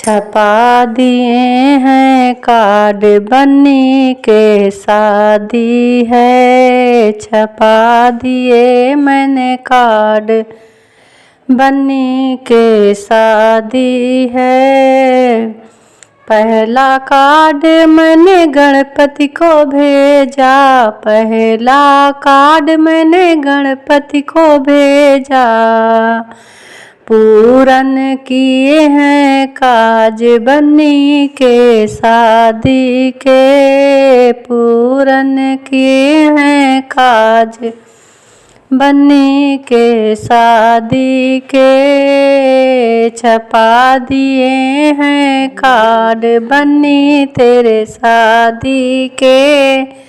छपा दिए हैं कार्ड बन्नी के शादी है। छपा दिए मैंने कार्ड बन्नी के शादी है। पहला कार्ड मैंने गणपति को भेजा, पहला कार्ड मैंने गणपति को भेजा। पूरन किए हैं काज बन्नी के शादी के, पूरन किए हैं काज बन्नी के शादी के। छपा दिए हैं कार्ड बन्नी तेरे शादी के,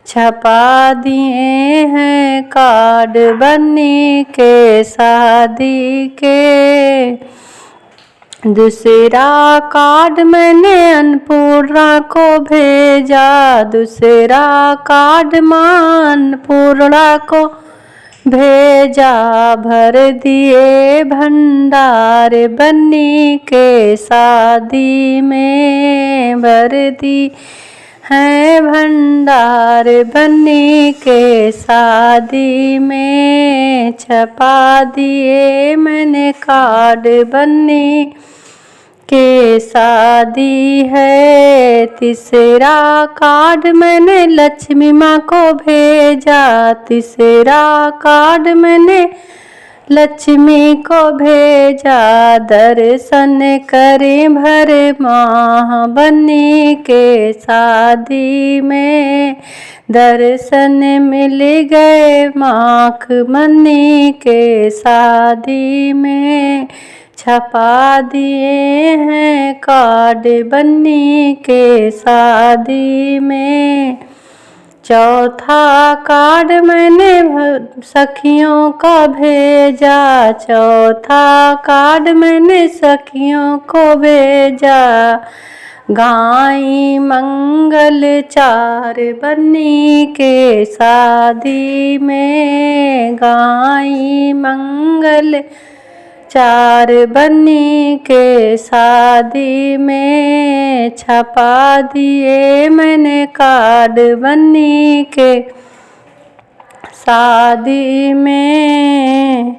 छपा दिए हैं कार्ड बन्नी के शादी के। दूसरा कार्ड मैंने अन्नपूर्णा को भेजा, दूसरा कार्ड मां अन्नपूर्णा को भेजा। भर दिए भंडार बन्नी के शादी में, भर दी है भंडार बन्नी के शादी में। छपा दिए मैंने कार्ड बन्नी के शादी है। तीसरा कार्ड मैंने लक्ष्मी माँ को भेजा, तीसरा कार्ड मैंने लक्ष्मी को भेजा। दर्शन करें भर माह बन्नी के शादी में, दर्शन मिल गए माख बन्नी के शादी में। छपा दिए हैं कार्ड बन्नी के शादी में। चौथा कार्ड मैंने सखियों का भेजा, चौथा कार्ड मैंने सखियों को भेजा। गाई मंगल चार बन्नी के शादी में, गाई मंगल चार बन्नी के शादी में। छपा दिए मैंने कार्ड बन्नी के शादी में,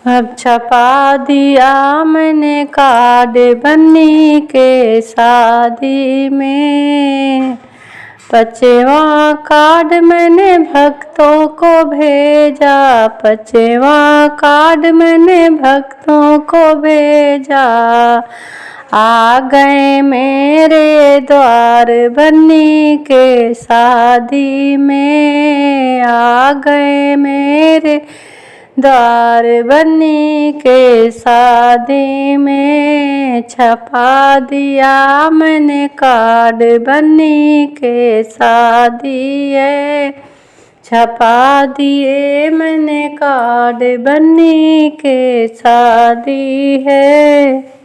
अब छपा दिया मैंने कार्ड बन्नी के शादी में। पांचवा कार्ड मैंने भक्तों को भेजा, पांचवा कार्ड मैंने भक्तों को भेजा। आ गए मेरे द्वार बन्नी के शादी में, आ गए मेरे द्वार बन्नी के शादी में। छपा दिया मैंने कार्ड बन्नी के शादी है, छपा दिए मैंने कार्ड बन्नी के शादी है।